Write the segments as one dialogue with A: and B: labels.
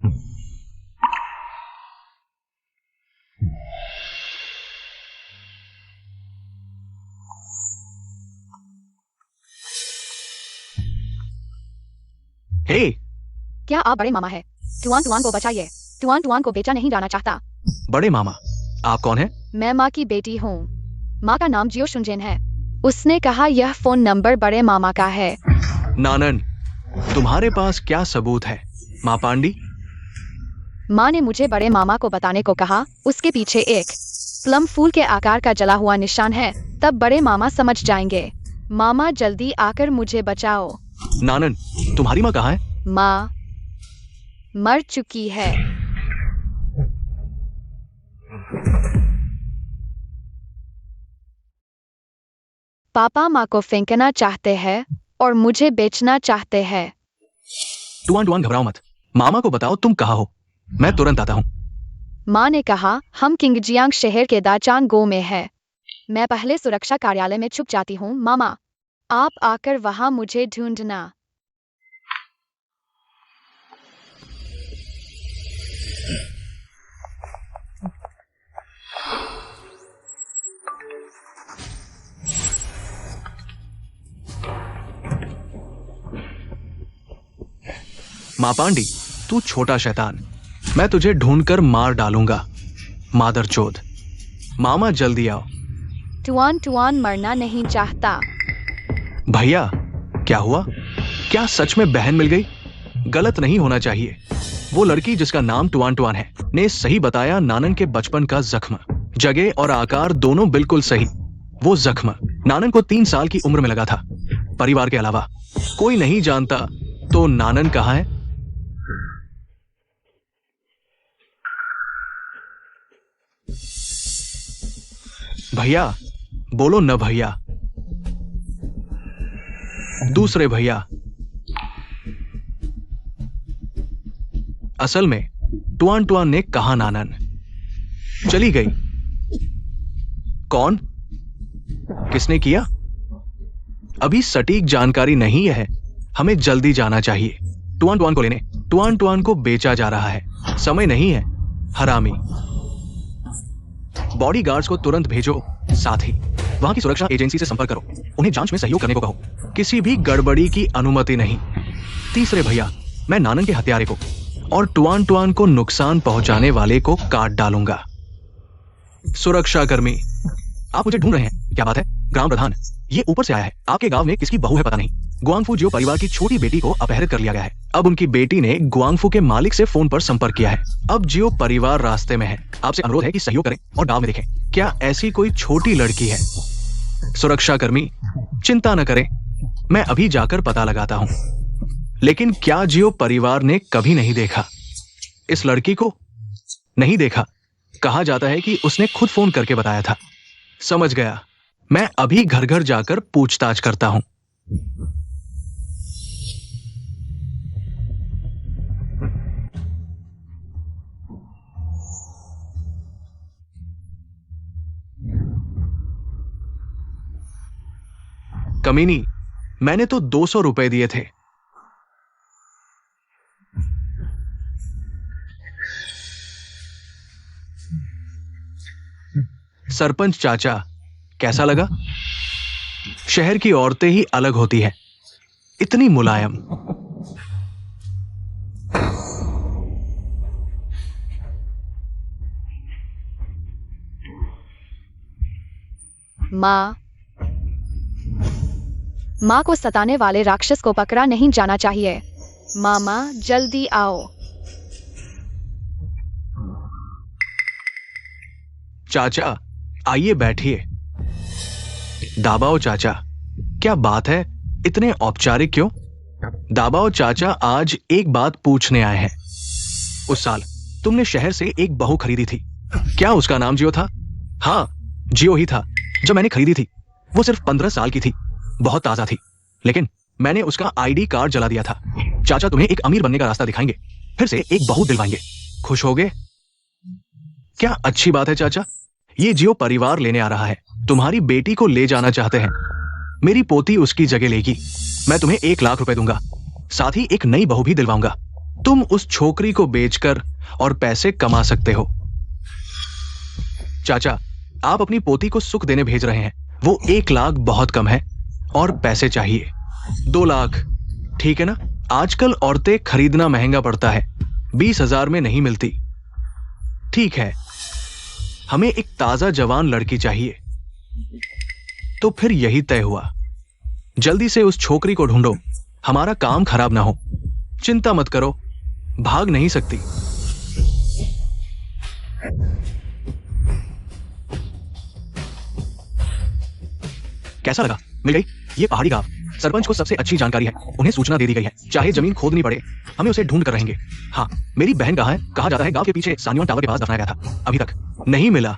A: हे,
B: क्या आप बड़े मामा है? टुआन टुआन को बचाइए। टुआन टुआन को बेचा नहीं जाना चाहता।
A: बड़े मामा, आप कौन हैं?
B: मैं माँ की बेटी हूँ। माँ का नाम जियो शुंजेन है। उसने कहा यह फोन नंबर बड़े मामा का है।
A: नानन, तुम्हारे पास क्या सबूत है? माँ पांडी?
B: माँ ने मुझे बड़े मामा को बताने को कहा। उसके पीछे एक प्लम फूल के आकार का जला हुआ निशान है। तब बड़े मामा समझ जाएंगे। मामा जल्दी आकर मुझे बचाओ।
A: नानन, तुम्हारी माँ कहाँ है?
B: माँ मर चुकी है। पापा माँ को फेंकना चाहते हैं और मुझे बेचना चाहते हैं।
A: टुआन टुआन, घबराओ मत। मामा को बताओ तुम कहाँ हो, मैं तुरंत आता हूँ।
B: माँ ने कहा हम किंगजियांग शहर के दाचांग गो में है। मैं पहले सुरक्षा कार्यालय में छुप जाती हूँ। मामा, आप आकर वहाँ मुझे ढूंढना।
A: माँ पांडी, तू छोटा शैतान, मैं तुझे ढूंढकर मार डालूंगा। मादरचोद, मामा जल्दी आओ।
B: टुआन टुआन मरना नहीं चाहता।
A: भैया, क्या हुआ? क्या सच में बहन मिल गई? गलत नहीं होना चाहिए। वो लड़की जिसका नाम टुआन टुआन है ने सही बताया। नानन के बचपन का जख्म, जगह और आकार दोनों बिल्कुल सही। वो जख्म नानन को 3 साल की उम्र में लगा था। परिवार के अलावा कोई नहीं जानता। तो नानन कहाँ है? भैया, बोलो न भैया। दूसरे भैया। असल में टुआन टुआन ने कहा नानन चली गई। कौन? किसने किया? अभी सटीक जानकारी नहीं है। हमें जल्दी जाना चाहिए टुआन टुआन को लेने। टुआन टुआन को बेचा जा रहा है। समय नहीं है। हरामी, बॉडीगार्ड्स को तुरंत भेजो। साथ ही वहां की सुरक्षा एजेंसी से संपर्क करो। उन्हें जांच में सहयोग करने को कहो। किसी भी गड़बड़ी की अनुमति नहीं। तीसरे भैया, मैं नानन के हत्यारे को और टुआन टुआन को नुकसान पहुंचाने वाले को काट डालूंगा। सुरक्षा कर्मी, आप मुझे ढूंढ रहे हैं? क्या बात है? ग्राम प्रधान, ये ऊपर से आया है। आपके गांव में किसकी बहू है पता नहीं। गुआंगफू जियो परिवार की छोटी बेटी को अपहरित कर लिया गया है। अब उनकी बेटी ने गुआंगफू के मालिक से फोन पर संपर्क किया है। अब जियो परिवार रास्ते में है। आपसे अनुरोध है कि सहयोग करें और गांव में देखें क्या ऐसी कोई छोटी लड़की है। सुरक्षा कर्मी, चिंता न करें, मैं अभी जाकर पता लगाता हूं। लेकिन क्या जियो परिवार ने कभी नहीं देखा इस लड़की को? नहीं देखा। कहा जाता है कि उसने खुद फोन करके बताया था। समझ गया। मैं अभी घर घर जाकर पूछताछ करता हूं। कमीनी, मैंने तो 200 रुपए दिए थे। सरपंच चाचा, कैसा लगा? शहर की औरतें ही अलग होती हैं, इतनी मुलायम।
B: माँ को सताने वाले राक्षस को पकड़ा नहीं जाना चाहिए। मामा जल्दी आओ।
A: चाचा, आइए बैठिए। दाबाओ चाचा, क्या बात है? इतने औपचारिक क्यों? दाबाओ चाचा, आज एक बात पूछने आए हैं। उस साल तुमने शहर से एक बहू खरीदी थी, क्या उसका नाम जियो था? हाँ, जियो ही था। जब मैंने खरीदी थी वो सिर्फ 15 साल की थी, बहुत ताजा थी। लेकिन मैंने उसका आईडी कार्ड जला दिया था। चाचा तुम्हें एक अमीर बनने का रास्ता दिखाएंगे, फिर से एक बहू दिलवाएंगे। खुश होगे? क्या अच्छी बात है चाचा। ये जियो परिवार लेने आ रहा है। तुम्हारी बेटी को ले जाना चाहते हैं। मेरी पोती उसकी जगह लेगी। मैं तुम्हें 1 लाख रुपए दूंगा, साथ ही एक नई बहू भी दिलवाऊंगा। तुम उस छोकरी को बेचकर और पैसे कमा सकते हो। चाचा, आप अपनी पोती को सुख देने भेज रहे हैं। वो 1 लाख बहुत कम है और पैसे चाहिए 2 लाख, ठीक है ना? आजकल औरतें खरीदना महंगा पड़ता है, 20,000 में नहीं मिलती। ठीक है, हमें एक ताजा जवान लड़की चाहिए। तो फिर यही तय हुआ, जल्दी से उस छोकरी को ढूंढो, हमारा काम खराब ना हो। चिंता मत करो, भाग नहीं सकती। कैसा लगा? मिल गई? ये पहाड़ी गांव सरपंच को सबसे अच्छी जानकारी है, उन्हें सूचना दे दी गई है। चाहे जमीन खोदनी पड़े, हमें उसे ढूंढ कर रहेंगे। हाँ, मेरी बहन कहाँ है? कहा जाता है गांव के पीछे सान्योन टावर के पास दफनाया गया था, अभी तक नहीं मिला।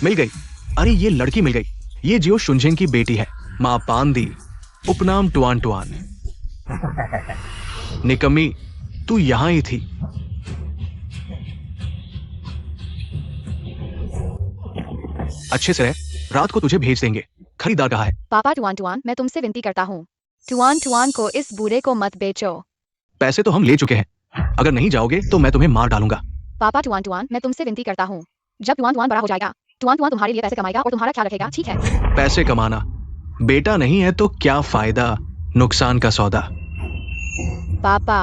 A: मिल गई। अरे ये लड़की मिल गई। ये जियो शुंझेन की बेटी है, माँ पांदी, उपनाम टुआन टुआन। निकम्मी, तू यहां ही थी। अच्छे से रह, रात को तुझे भेज देंगे। खरीदार कहाँ है?
B: पापा टुआन टुआन, मैं तुमसे विनती करता हूँ, टुआन टुआन को इस बूढ़े को मत बेचो।
A: पैसे तो हम ले चुके हैं, अगर नहीं जाओगे तो मैं तुम्हें मार डालूंगा।
B: पापा टुआन टुआन, मैं तुमसे विनती करता हूँ, जब टुआन टुआन बड़ा हो जाएगा, टुआन टुआन तुम्हारे लिए पैसे कमाएगा और तुम्हारा ख्याल रखेगा, ठीक है?
A: पैसे कमाना, बेटा नहीं है तो क्या फायदा, नुकसान का सौदा।
B: पापा,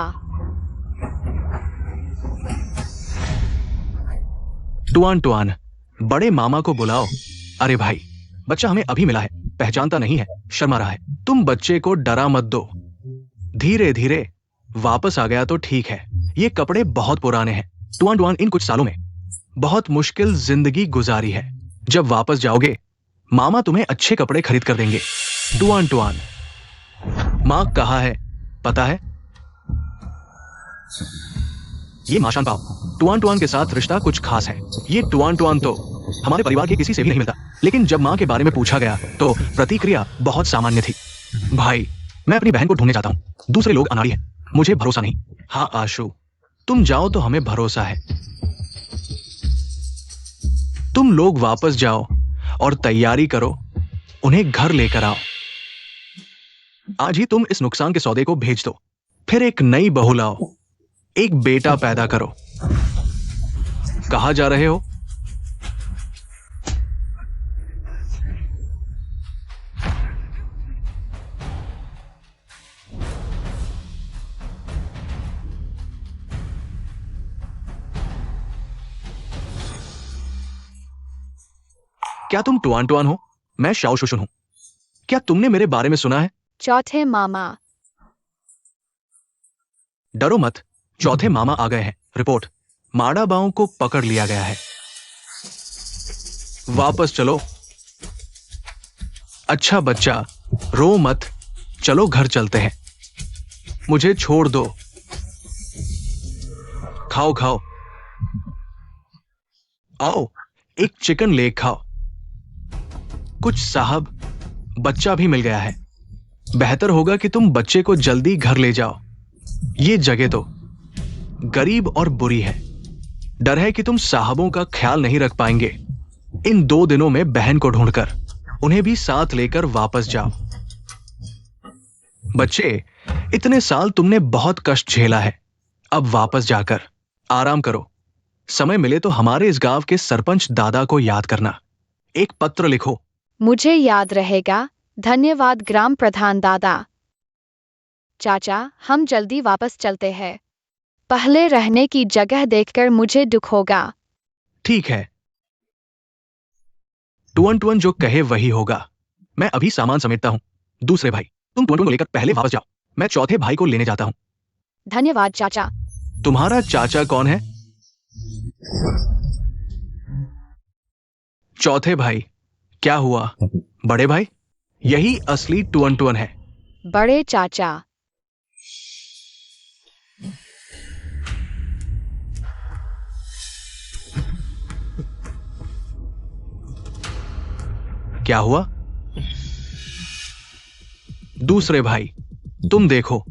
A: टुआन टुआन, बड़े मामा को बुलाओ। अरे भाई, बच्चा हमें अभी मिला है, पहचानता नहीं है, शर्मा रहा है। तुम बच्चे को डरा मत दो, धीरे धीरे वापस आ गया तो ठीक है। ये कपड़े बहुत पुराने हैं। टुआन टुआन, इन कुछ सालों में बहुत मुश्किल जिंदगी गुजारी है। जब वापस जाओगे, मामा तुम्हें अच्छे कपड़े खरीद कर देंगे। टुआन टुआन, माँ कहाँ है पता है? ये माशान पाओ, टुआन टुआन के साथ रिश्ता कुछ खास है। ये टुआन टुआन तो हमारे परिवार के किसी से भी नहीं मिलता, लेकिन जब माँ के बारे में पूछा गया तो प्रतिक्रिया बहुत सामान्य थी। भाई, मैं अपनी बहन को ढूंढने जाता हूँ, दूसरे लोग अनाड़ी हैं, मुझे भरोसा नहीं। हाँ आशु, तुम जाओ तो हमें भरोसा है। तुम लोग वापस जाओ और तैयारी करो, उन्हें घर लेकर आओ। आज ही तुम इस नुकसान के सौदे को भेज दो, फिर एक नई बहू लाओ, एक बेटा पैदा करो। कहाँ जा रहे हो? क्या तुम टुआन टुआन हो? मैं शाओ शुशुन हूं। क्या तुमने मेरे बारे में सुना है?
B: चौथे मामा।
A: डरो मत, चौथे मामा आ गए हैं। रिपोर्ट, माड़ा बाओं को पकड़ लिया गया है। वापस चलो। अच्छा बच्चा, रो मत, चलो घर चलते हैं। मुझे छोड़ दो। खाओ खाओ, आओ एक चिकन लेग खाओ। कुछ साहब, बच्चा भी मिल गया है। बेहतर होगा कि तुम बच्चे को जल्दी घर ले जाओ। ये जगह तो गरीब और बुरी है। डर है कि तुम साहबों का ख्याल नहीं रख पाएंगे। इन 2 दिनों में बहन को ढूंढकर उन्हें भी साथ लेकर वापस जाओ। बच्चे, इतने साल तुमने बहुत कष्ट झेला है, अब वापस जाकर आराम करो। समय मिले तो हमारे इस गांव के सरपंच दादा को याद करना, एक पत्र लिखो।
B: मुझे याद रहेगा, धन्यवाद ग्राम प्रधान दादा। चाचा, हम जल्दी वापस चलते हैं। पहले रहने की जगह देखकर मुझे दुख होगा।
A: ठीक है, टुअन टुअन जो कहे वही होगा। मैं अभी सामान समेटता हूं। दूसरे भाई, तुम टुअन टुअन को लेकर पहले वापस जाओ, मैं चौथे भाई को लेने जाता हूं।
B: धन्यवाद चाचा।
A: तुम्हारा चाचा कौन है? चौथे भाई, क्या हुआ? बड़े भाई, यही असली टुअन टुअन है।
B: बड़े चाचा।
A: क्या हुआ? दूसरे भाई, तुम देखो,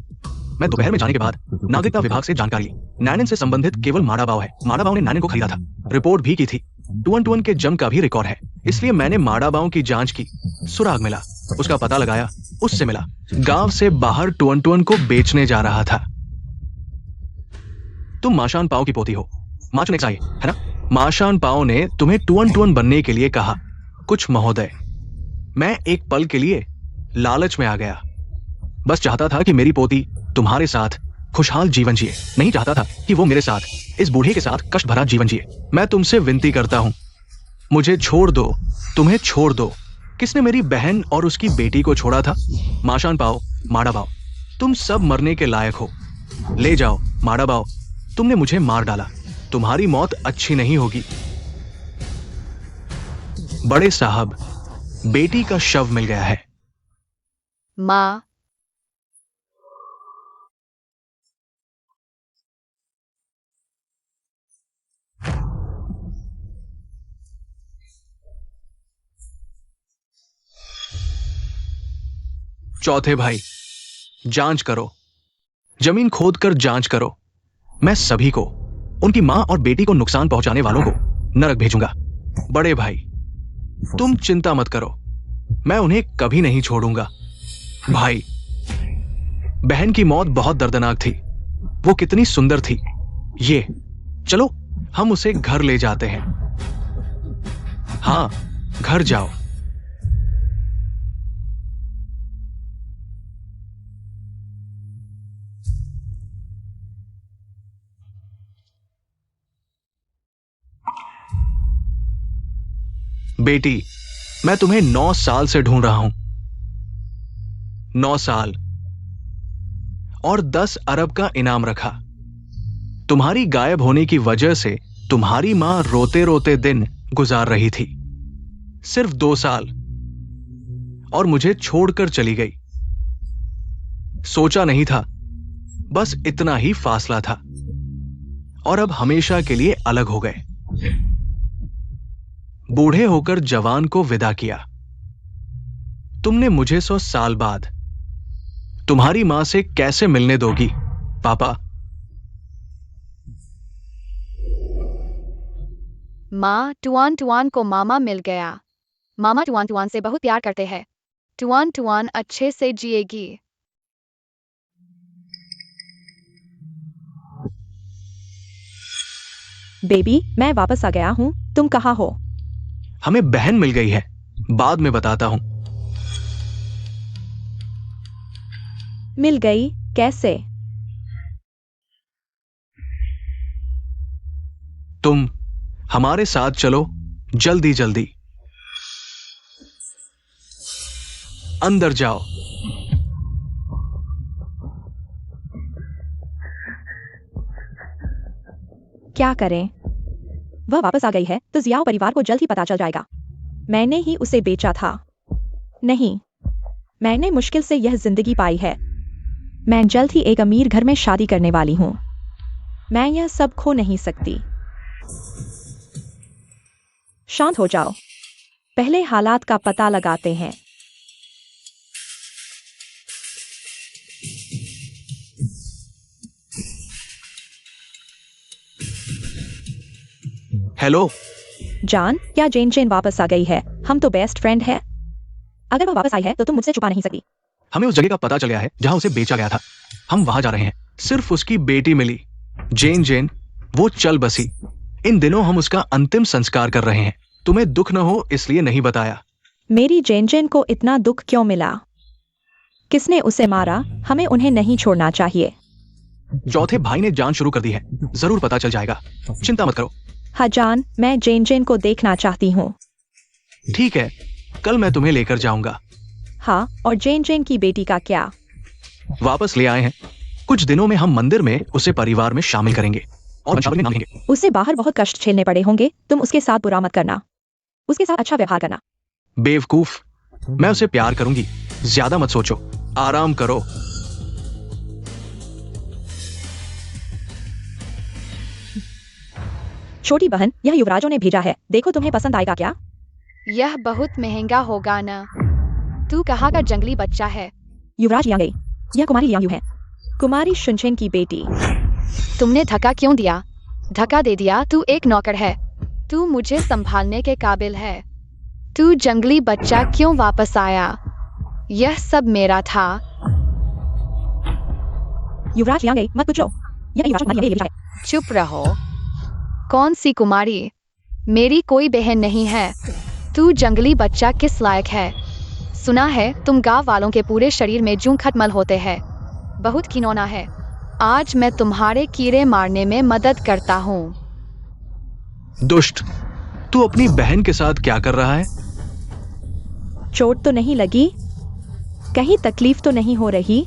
A: मैं दोपहर में जाने के बाद नागरिकता विभाग से जानकारी ली। नैनन से संबंधित केवल माड़ा बाव है। माड़ा बाव ने नैनन को खरीदा था, रिपोर्ट भी की थी। टुअन टुअन के जम का भी रिकॉर्ड है, इसलिए मैंने माड़ा बाव की जांच की। सुराग मिला, उसका पता लगाया, उससे मिला। गांव से बाहर टुअन टुअन को बेचने जा रहा था। तुम माशान पाओ की पोती हो, माचुनेक्स आई, है ना? माशान पाओ ने तुम्हें टुअन टुअन बनने के लिए कहा। कुछ महोदय, मैं एक पल के लिए लालच में आ गया। बस चाहता था कि मेरी पोती तुम्हारे साथ खुशहाल जीवन जिए, नहीं चाहता था कि वो मेरे साथ, इस बूढ़े के साथ कष्ट भरा जीवन जिए। मैं तुमसे विनती करता हूं, मुझे छोड़ दो, तुम्हें छोड़ दो। किसने मेरी बहन और उसकी बेटी को छोड़ा था? माशान पाओ, माड़ा बाओ, तुम सब मरने के लायक हो। ले जाओ माड़ा बाओ, तुमने मुझे मार डाला, तुम्हारी मौत अच्छी नहीं होगी। बड़े साहब, बेटी का शव मिल गया है।
B: माँ,
A: चौथे भाई, जांच करो, जमीन खोद कर जांच करो। मैं सभी को, उनकी मां और बेटी को नुकसान पहुंचाने वालों को नरक भेजूंगा। बड़े भाई, तुम चिंता मत करो, मैं उन्हें कभी नहीं छोड़ूंगा। भाई, बहन की मौत बहुत दर्दनाक थी, वो कितनी सुंदर थी। ये चलो, हम उसे घर ले जाते हैं। हाँ, घर जाओ। बेटी, मैं तुम्हें 9 साल से ढूंढ रहा हूं। 9 साल और 10 अरब का इनाम रखा। तुम्हारी गायब होने की वजह से तुम्हारी मां रोते रोते दिन गुजार रही थी। सिर्फ 2 साल और मुझे छोड़कर चली गई। सोचा नहीं था, बस इतना ही फासला था और अब हमेशा के लिए अलग हो गए। बूढ़े होकर जवान को विदा किया। तुमने मुझे 100 साल बाद तुम्हारी मां से कैसे मिलने दोगी पापा?
B: माँ, टुआन टुआन को मामा मिल गया। मामा टुआन टुआन से बहुत प्यार करते हैं। टुआन टुआन अच्छे से जिएगी।
C: बेबी, मैं वापस आ गया हूँ। तुम कहाँ हो?
A: हमें बहन मिल गई है, बाद में बताता हूं।
C: मिल गई? कैसे?
A: तुम हमारे साथ चलो, जल्दी जल्दी। अंदर जाओ।
C: क्या करें? वह वापस आ गई है तो जियाओ परिवार को जल्द ही पता चल जाएगा। मैंने ही उसे बेचा था। नहीं, मैंने मुश्किल से यह जिंदगी पाई है। मैं जल्द ही एक अमीर घर में शादी करने वाली हूँ। मैं यह सब खो नहीं सकती। शांत हो जाओ, पहले हालात का पता लगाते हैं।
A: हेलो
C: जान, क्या जेन जेन वापस आ गई है? हम तो बेस्ट फ्रेंड है। अगर वह वापस आई है तो तुम मुझसे छुपा नहीं सकती।
A: हमें उस जगह का पता चल गया है जहां उसे बेचा गया था। हम वहां जा रहे हैं। सिर्फ उसकी बेटी मिली, जेन जेन, वो चल बसी। इन दिनों हम उसका अंतिम संस्कार कर रहे हैं। तुम्हें दुख न हो इसलिए नहीं बताया।
C: मेरी जेन जेन को इतना दुख क्यों मिला? किसने उसे मारा? हमें उन्हें नहीं छोड़ना चाहिए।
A: चौथे भाई ने जांच शुरू कर दी है, जरूर पता चल जाएगा। चिंता मत करो।
C: हाँ जान, मैं जेन जेन को देखना चाहती हूँ।
A: ठीक है, कल मैं तुम्हें लेकर जाऊंगा।
C: हाँ, और जेन जेन की बेटी का क्या?
A: वापस ले आए हैं। कुछ दिनों में हम मंदिर में उसे परिवार में शामिल करेंगे और वंशावली में नाम लिखेंगे।
C: उसे बाहर बहुत कष्ट झेलने पड़े होंगे। तुम उसके साथ बुरा मत करना, उसके साथ अच्छा व्यवहार करना।
A: बेवकूफ, मैं उसे प्यार करूंगी। ज्यादा मत सोचो, आराम करो।
C: छोटी बहन, यह युवराजों ने भेजा है, देखो तुम्हें पसंद आएगा क्या?
B: यह बहुत महंगा होगा ना। तू कहाँ का जंगली बच्चा है?
C: युवराज यांगई, यह कुमारी यांगयू है, कुमारी शुनचेन की बेटी।
B: तुमने धक्का क्यों दिया? धक्का दे दिया? तू एक नौकर है, तू मुझे संभालने के काबिल है। तू जंगली बच्चा क्यों वापस आया? यह सब मेरा था।
C: युवराज यांगई, मत पूछो। यह युवा कुमारी ये है।
B: चुप रहो। कौन सी कुमारी? मेरी कोई बहन नहीं है। तू जंगली बच्चा किस लायक है? सुना है तुम गांव वालों के पूरे शरीर में जूं खटमल होते हैं। बहुत घिनौना है। आज मैं तुम्हारे कीड़े मारने में मदद करता हूँ।
A: दुष्ट, तू अपनी बहन के साथ क्या कर रहा है?
C: चोट तो नहीं लगी? कहीं तकलीफ तो नहीं हो रही?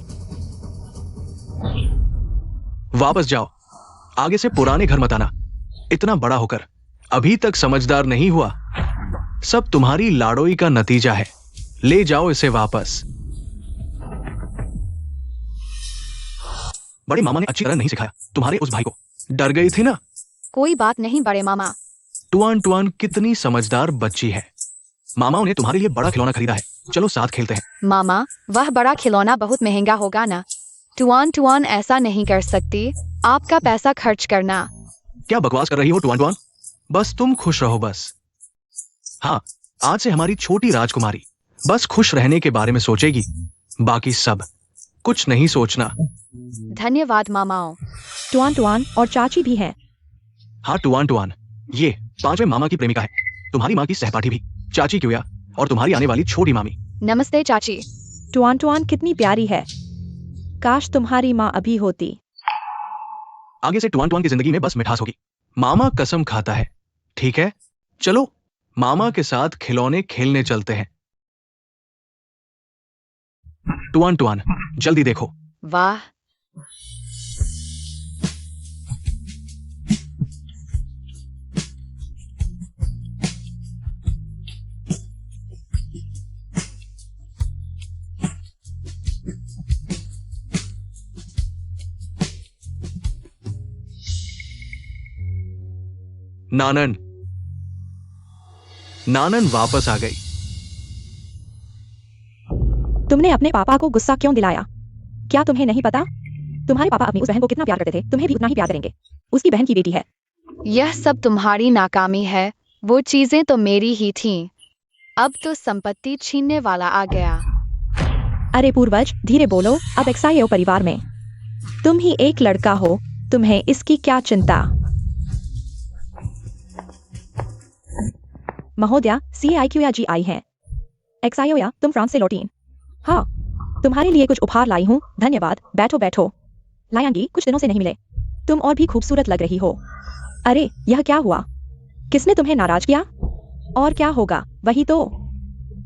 A: वापस जाओ। आगे से पुराने घर मत आना। इतना बड़ा होकर अभी तक समझदार नहीं हुआ। सब तुम्हारी लाड़ोई का नतीजा है। ले जाओ इसे वापस। बड़े मामा ने अच्छी तरह नहीं सिखाया तुम्हारे उस भाई को। डर गई थी ना?
B: कोई बात नहीं बड़े मामा।
A: टुआन टुआन कितनी समझदार बच्ची है। मामा ने तुम्हारे लिए बड़ा खिलौना खरीदा है। चलो साथ खेलते हैं।
B: मामा, वह बड़ा खिलौना बहुत महंगा होगा ना। टुआन टुआन ऐसा नहीं कर सकती। आपका पैसा खर्च करना।
A: क्या बकवास कर रही हो टुआन टुआन? बस तुम खुश रहो बस। हाँ, आज से हमारी छोटी राजकुमारी बस खुश रहने के बारे में सोचेगी। बाकी सब कुछ नहीं सोचना।
B: धन्यवाद मामाओं।
C: टुआन टुआन और चाची भी हैं।
A: हाँ टुआन टुआन, ये पांचवें मामा की प्रेमिका है। तुम्हारी माँ की सहपाठी भी, चाची क्योया, और तुम्हारी आने वाली छोटी मामी।
B: नमस्ते चाची।
C: टुआन टुआन कितनी प्यारी है। काश तुम्हारी माँ अभी होती।
A: आगे से टुआन टुआन की जिंदगी में बस मिठास होगी। मामा कसम खाता है। ठीक है, चलो मामा के साथ खिलौने खेलने चलते हैं। टुआन टुआन, जल्दी देखो।
B: वाह,
A: नानन। नानन वापस आ गई।
C: तुमने अपने पापा को गुस्सा क्यों दिलाया? क्या तुम्हें नहीं पता? तुम्हारे पापा अपनी उस बहन को कितना प्यार करते थे, तुम्हें भी उतना ही प्यार करेंगे। उसकी बहन की बेटी है।
B: यह सब तुम्हारी नाकामी है। वो चीजें तो मेरी ही थीं। अब तो संपत्ति छीनने वाला आ गया।
C: अरे पूर्वज, धीरे बोलो। अब एक्साइओ परिवार में तुम ही एक लड़का हो। तुम्हें इसकी क्या चिंता? महोदया, CIQ या GI हैं। एक्साइओ या तुम फ्रांस से लौटी? हाँ, तुम्हारे लिए कुछ उपहार लाई हूँ। धन्यवाद। बैठो बैठो। लायांगी, कुछ दिनों से नहीं मिले। तुम और भी खूबसूरत लग रही हो। अरे, यह क्या हुआ? किसने तुम्हें नाराज किया? और क्या होगा? वही तो,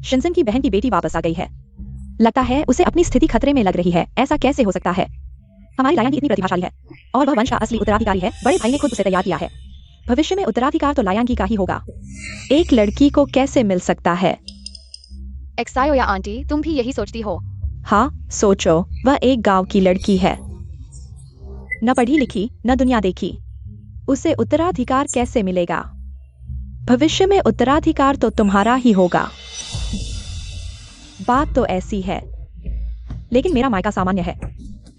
C: शिनजन की बहन की बेटी वापस आ गई है। लगता है उसे अपनी स्थिति खतरे में लग रही है। ऐसा कैसे हो सकता है? हमारी लायांगी इतनी प्रतिभाशाली है और वह वंश का असली उत्तराधिकारी है। बड़े भाई ने खुद उसे तैयार किया है। भविष्य में उत्तराधिकार तो लायांगी का ही होगा। एक लड़की को कैसे मिल सकता है?
B: एक्सायो या आंटी, तुम भी यही सोचती हो?
C: हाँ, सोचो, वह एक गांव की लड़की है, न पढ़ी लिखी न दुनिया देखी। उसे उत्तराधिकार कैसे मिलेगा? भविष्य में उत्तराधिकार तो तुम्हारा ही होगा। बात तो ऐसी है, लेकिन मेरा मायका सामान्य है।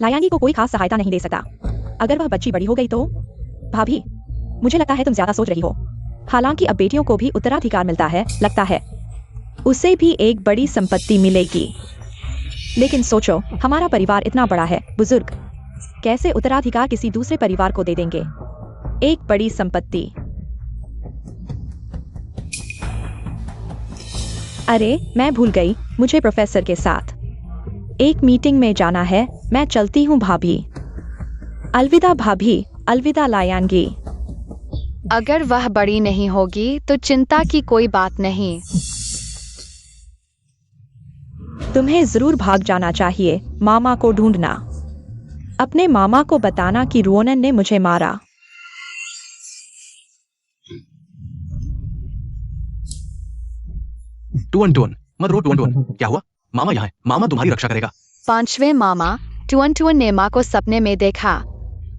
C: लायांगी को कोई खास सहायता नहीं दे सकता। अगर वह बच्ची बड़ी हो गई तो? भाभी, मुझे लगता है तुम ज्यादा सोच रही हो। हालांकि अब बेटियों को भी उत्तराधिकार मिलता है। लगता है उसे भी एक बड़ी संपत्ति मिलेगी। लेकिन सोचो, हमारा परिवार इतना बड़ा है बुजुर्ग, कैसे उत्तराधिकार किसी दूसरे परिवार को दे देंगे? एक बड़ी संपत्ति। अरे, मैं भूल गई, मुझे प्रोफेसर के साथ एक मीटिंग में जाना है। मैं चलती हूँ भाभी। अलविदा भाभी, अलविदा लायांगी।
B: अगर वह बड़ी नहीं होगी तो चिंता की कोई बात नहीं।
C: तुम्हें जरूर भाग जाना चाहिए। मामा को ढूंढना। अपने मामा को बताना कि रुओनन ने मुझे मारा।
A: टुअन टुअन, मत रो टुअन टुअन। क्या हुआ? मामा यहाँ है। मामा तुम्हारी रक्षा करेगा।
B: पांचवें मामा टुअन टुअन ने माँ को सपने में देखा।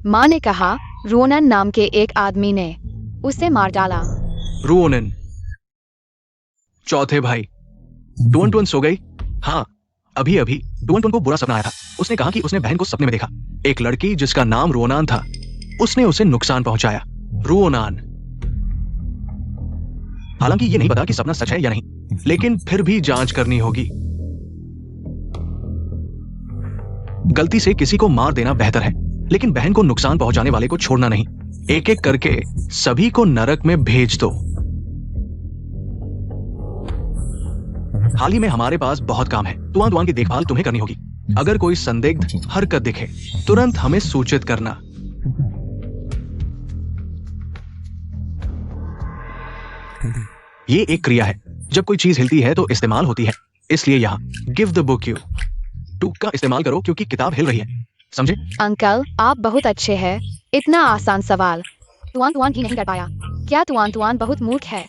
B: माँ ने कहा रुओनन नाम के एक आदमी ने उसे मार डाला।
A: रुओनन, चौथे भाई। टुअन टुअन सो गई? हाँ, अभी अभी टुअन टुअन को बुरा सपना आया था। उसने कहा कि उसने बहन को सपने में देखा। एक लड़की जिसका नाम रोनान था, उसने उसे नुकसान पहुंचाया। रुओनान। हालांकि ये नहीं पता कि सपना सच है या नहीं, लेकिन फिर भी जांच करनी होगी। गलती से किसी को मार देना बेहतर है, लेकिन बहन को नुकसान पहुंचाने वाले को छोड़ना नहीं। एक एक करके सभी को नरक में भेज दो। हाल ही में हमारे पास बहुत काम है। तुआन तुआन की देखभाल तुम्हें करनी होगी। अगर कोई संदिग्ध हरकत दिखे तुरंत हमें सूचित करना। ये एक क्रिया है, जब कोई चीज हिलती है तो इस्तेमाल होती है, इसलिए यहाँ give the book you to का इस्तेमाल करो क्योंकि किताब हिल रही है, समझे?
B: अंकल आप बहुत अच्छे हैं। इतना आसान सवाल तुआन तुआन ही नहीं कर पाया। क्या तुआन तुआन बहुत मूर्ख है?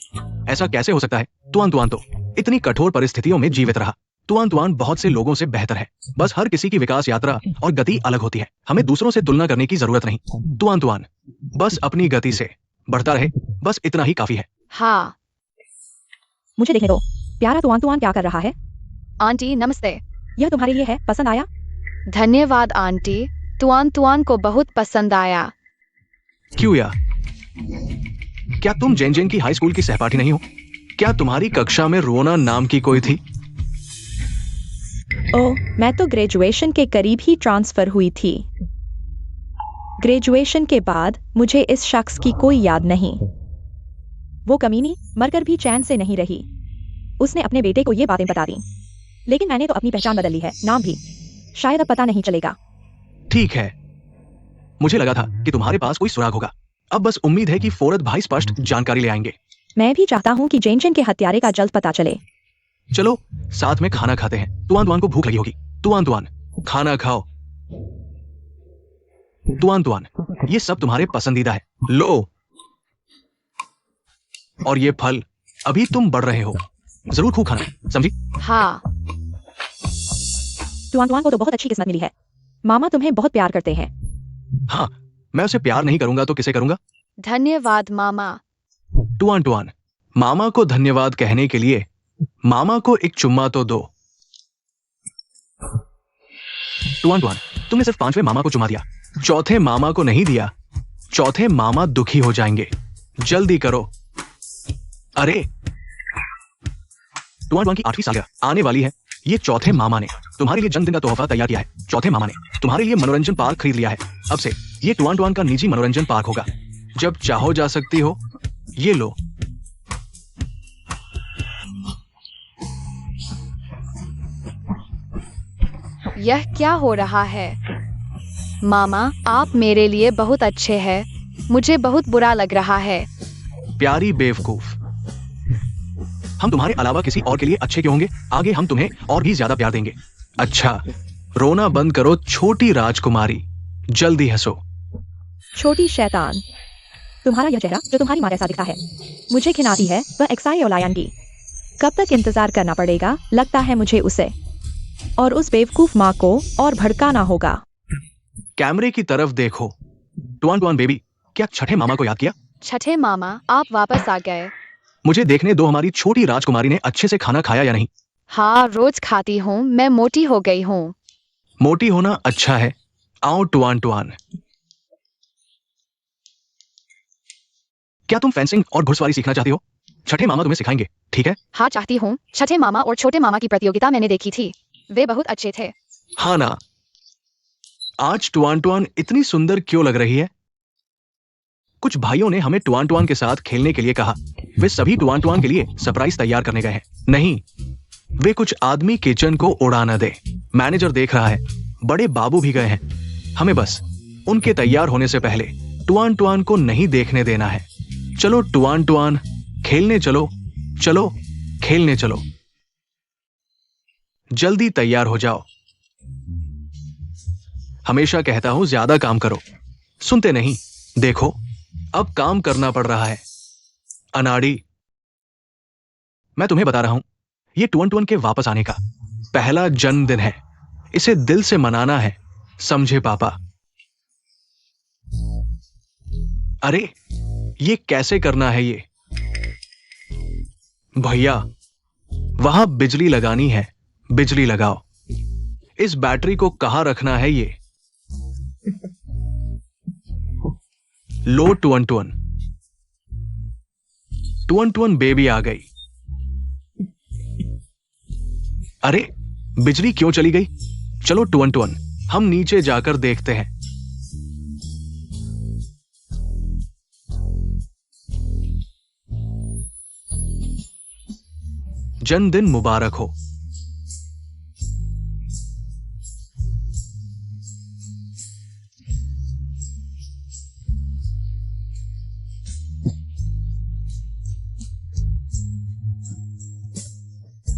A: ऐसा कैसे हो सकता है? तुआन तुआन तो इतनी कठोर परिस्थितियों में जीवित रहा। तुआन तुआन बहुत से लोगों से बेहतर है। बस हर किसी की विकास यात्रा और गति अलग होती है। हमें दूसरों से तुलना करने की जरूरत नहीं। तुआन तुआन बस अपनी गति से बढ़ता रहे, बस इतना ही काफी है।
B: हाँ
C: मुझे देखने दो। प्यारा तुआन तुआन क्या कर रहा है?
B: आंटी नमस्ते।
C: यह तुम्हारे लिए है, पसंद आया?
B: धन्यवाद आंटी, तुआन तुआन को बहुत पसंद आया।
A: क्यों या? क्या तुम जेन जेन की हाई स्कूल की सहपाठी नहीं हो? क्या तुम्हारी कक्षा में रोना नाम की कोई थी?
C: ओह, मैं तो ग्रेजुएशन के करीब ही ट्रांसफर हुई थी। ग्रेजुएशन के बाद मुझे इस शख्स की कोई याद नहीं। वो कमीनी मरकर भी चैन से नहीं रही। उसने अपने बेटे को ये बातें बता दी, लेकिन मैंने तो अपनी पहचान बदल ली है, नाम भी। शायद अब पता नहीं चलेगा।
A: ठीक है, मुझे लगा था कि तुम्हारे पास कोई सुराग होगा। अब बस उम्मीद है कि फोरत भाई स्पष्ट जानकारी ले आएंगे।
C: मैं भी चाहता हूँ कि जेन जेन के हत्यारे का जल्द पता चले।
A: चलो साथ में खाना खाते हैं। तुआन तुआन को भूख लगी होगी। तुआन तुआन खाना खाओ। तुआन तुआन ये सब तुम्हारे पसंदीदा है, लो। और ये फल, अभी तुम बढ़ रहे हो, जरूर खूब खाना, समझी?
B: हाँ
C: तुआन तुआन को तो बहुत अच्छी किस्मत मिली है। मामा तुम्हें बहुत प्यार करते हैं।
A: हाँ, मैं उसे प्यार नहीं करूंगा तो किसे करूंगा?
B: धन्यवाद मामा।
A: टुआन टुआन मामा को धन्यवाद कहने के लिए मामा को एक चुम्मा तो दो। टुआन टुआन तुमने सिर्फ 5वें मामा को चुम्मा दिया, चौथे मामा को नहीं दिया। चौथे मामा दुखी हो जाएंगे, जल्दी करो। अरे टुआन टुआन की 8वीं सालगिरह आने वाली है। ये चौथे मामा ने तुम्हारे लिए जन्मदिन का तोहफा तैयार किया है। चौथे मामा ने तुम्हारे लिए मनोरंजन पार्क खरीद लिया है। अब से ये टुआन टुआन का निजी मनोरंजन पार्क होगा। जब चाहो जा सकती हो। ये लो।
B: यह क्या हो रहा है? मामा आप मेरे लिए बहुत अच्छे हैं, मुझे बहुत बुरा लग रहा है।
A: प्यारी बेवकूफ, हम तुम्हारे अलावा किसी और के लिए अच्छे क्यों होंगे? आगे हम तुम्हें और भी ज्यादा प्यार देंगे। अच्छा, रोना बंद करो छोटी राजकुमारी, जल्दी हंसो।
C: छोटी शैतान, तुम्हारा यह चेहरा जो तुम्हारी माँ जैसा दिखता है, मुझे घिनाती है वह एक्साई ओलायन की। कब तक इंतजार करना पड़ेगा? लगता है मुझे उसे और उस बेवकूफ माँ को और भड़काना होगा।
A: कैमरे की तरफ देखो। टुआन टुआन बेबी, क्या छठे मामा को याद किया?
B: छठे मामा आप वापस आ गए।
A: मुझे देखने दो हमारी छोटी राजकुमारी ने अच्छे से खाना खाया या नहीं।
B: हाँ रोज खाती हूँ, मैं मोटी हो गई हूँ।
A: मोटी होना अच्छा है। आओ टुआन टुआन। क्या तुम फेंसिंग और घुड़सवारी सीखना चाहती हो? छठे मामा तुम्हें सिखाएंगे, ठीक है?
B: हाँ चाहती हूँ। छठे मामा और छोटे मामा की प्रतियोगिता मैंने देखी थी, वे बहुत अच्छे थे।
A: हाँ ना। आज टुआन टुआन इतनी सुंदर क्यों लग रही है? कुछ भाइयों ने हमें टुआन टुआन के साथ खेलने के लिए कहा। वे सभी टुआन टुआन के लिए सरप्राइज तैयार करने गए हैं। नहीं, वे कुछ आदमी किचन को उड़ा न दे। मैनेजर देख रहा है, बड़े बाबू भी गए हैं। हमें बस उनके तैयार होने से पहले टुआन टुआन को नहीं देखने देना है। चलो टुआन टुआन खेलने चलो, चलो खेलने चलो। जल्दी तैयार हो जाओ। हमेशा कहता हूं ज्यादा काम करो, सुनते नहीं। देखो अब काम करना पड़ रहा है। अनाड़ी, मैं तुम्हें बता रहा हूं, ये टुआन टुआन के वापस आने का पहला जन्मदिन है। इसे दिल से मनाना है, समझे पापा? अरे ये कैसे करना है? ये भैया, वहां बिजली लगानी है, बिजली लगाओ। इस बैटरी को कहां रखना है? ये लो टुआन टुआन। टुआन टुआन बेबी आ गई। अरे बिजली क्यों चली गई? चलो टुआन टुआन हम नीचे जाकर देखते हैं। जन्मदिन मुबारक हो।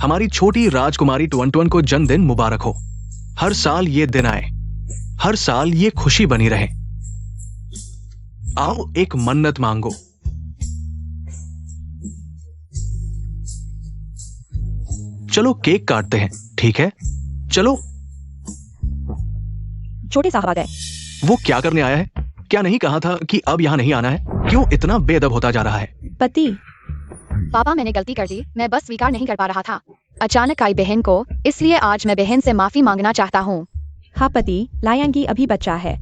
A: हमारी छोटी राजकुमारी टुअन टुअन को जन्मदिन मुबारक हो। हर साल ये दिन आए, हर साल ये खुशी बनी रहे। आओ एक मन्नत मांगो। चलो केक काटते हैं, ठीक है? चलो।
C: छोटे साहब आ गए।
A: वो क्या करने आया है? क्या नहीं कहा था कि अब यहाँ नहीं आना है? क्यों इतना बेअदब होता जा रहा है?
C: पति,
B: पापा मैंने गलती कर दी, मैं बस स्वीकार नहीं कर पा रहा था। अचानक आई बहन को, इसलिए आज मैं बहन से माफी मांगना चाहता हूँ।
C: हाँ पति, लायन अभी बच्चा है।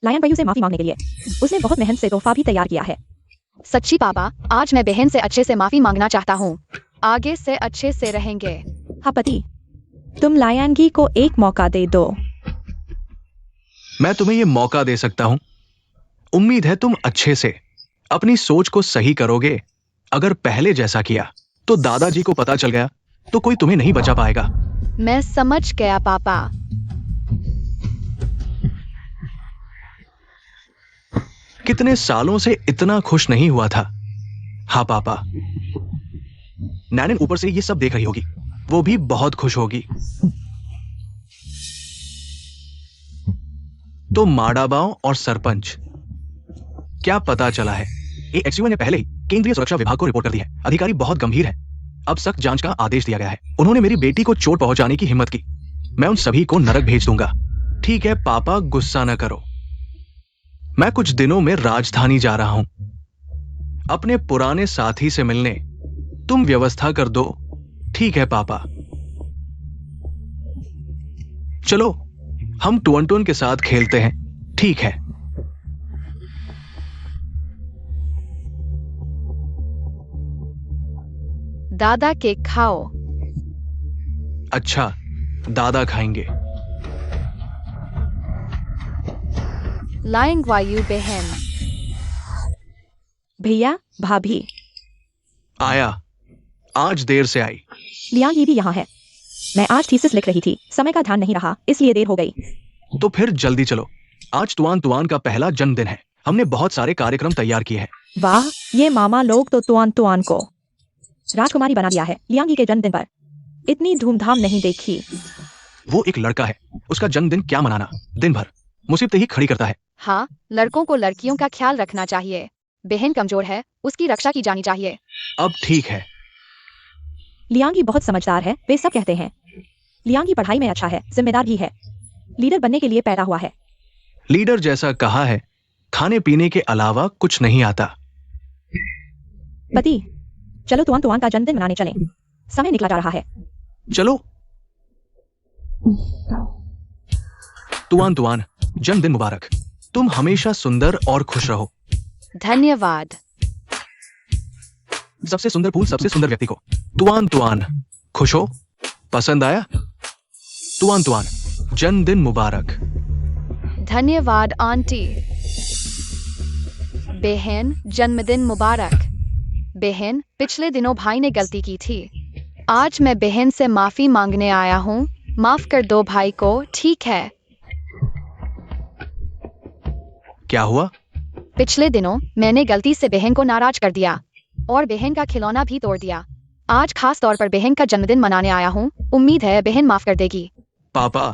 C: लायन भैया से माफी मांगने के लिए उसने बहुत मेहनत से तोहफा भी तैयार किया है।
B: सच्ची पापा, आज मैं बहन से अच्छे से माफी मांगना चाहता हूँ। आगे से अच्छे से रहेंगे।
C: हाँ पति, तुम लायन को एक मौका दे दो।
A: मैं तुम्हें ये मौका दे सकता हूं। उम्मीद है तुम अच्छे से अपनी सोच को सही करोगे। अगर पहले जैसा किया तो दादाजी को पता चल गया तो कोई तुम्हें नहीं बचा पाएगा।
B: मैं समझ गया पापा।
A: कितने सालों से इतना खुश नहीं हुआ था। हाँ पापा। नैनन ऊपर से ये सब देख रही होगी, वो भी बहुत खुश होगी। तो माडाबाव और सरपंच, क्या पता चला है? AXUN ने पहले ही केंद्रीय सुरक्षा विभाग को रिपोर्ट कर दी है। अधिकारी बहुत गंभीर है। अब सख्त जांच का आदेश दिया गया है। उन्होंने मेरी बेटी को चोट पहुंचाने की हिम्मत की। मैं उन सभी को नरक भेज दूंगा। ठीक है पापा, गुस्सा न करो। मैं कुछ दिनों में राजधानी जा रहा हूं अपने पुराने साथी से मिलने। तुम व्यवस्था कर दो, ठीक है पापा? चलो हम टुअन टुअन के साथ खेलते हैं, ठीक है?
B: दादा केक खाओ।
A: अच्छा, दादा खाएंगे।
B: लायन वायु बहन।
C: भैया, भाभी,
A: आया। आज देर से आई।
C: लियांग भी यहाँ है। मैं आज थीसिस लिख रही थी, समय का ध्यान नहीं रहा, इसलिए देर हो गई।
A: तो फिर जल्दी चलो। आज तुआन तुआन का पहला जन्मदिन है। हमने बहुत सारे कार्यक्रम तैयार किए हैं।
C: वाह, ये मामा लोग तो तुआन तुआन को राजकुमारी बना दिया है। लियांग के जन्मदिन पर इतनी धूमधाम नहीं देखी।
A: वो एक लड़का है, उसका जन्मदिन क्या मनाना? दिन भर मुसीबतें ही खड़ी करता है।
B: हाँ, लड़कों को लड़कियों का ख्याल रखना चाहिए। बहन कमजोर है, उसकी रक्षा की जानी चाहिए।
A: अब ठीक है।
C: लियांग बहुत समझदार है, वे सब कहते हैं। लियांग पढ़ाई में अच्छा है, जिम्मेदार भी है, लीडर बनने के लिए पैदा हुआ है।
A: लीडर जैसा कहा है, खाने पीने के अलावा कुछ नहीं आता।
C: पति, चलो तुआन तुआन का जन्मदिन मनाने चलें। समय निकला जा रहा है।
A: चलो। तुआन तुआन, जन्मदिन मुबारक। तुम हमेशा सुंदर और खुश रहो।
B: धन्यवाद।
A: सबसे सुंदर फूल सबसे सुंदर व्यक्ति को। तुआन तुआन, खुश हो? पसंद आया? तुआन तुआन, जन्मदिन मुबारक।
B: धन्यवाद आंटी। बहन, जन्मदिन मुबारक। बहन, पिछले दिनों भाई ने गलती की थी। आज मैं बहन से माफी मांगने आया हूँ। माफ कर दो भाई को, ठीक है?
A: क्या हुआ?
B: पिछले दिनों मैंने गलती से बहन को नाराज कर दिया और बहन का खिलौना भी तोड़ दिया। आज खास तौर पर बहन का जन्मदिन मनाने आया हूँ। उम्मीद है बहन माफ कर देगी।
A: पापा,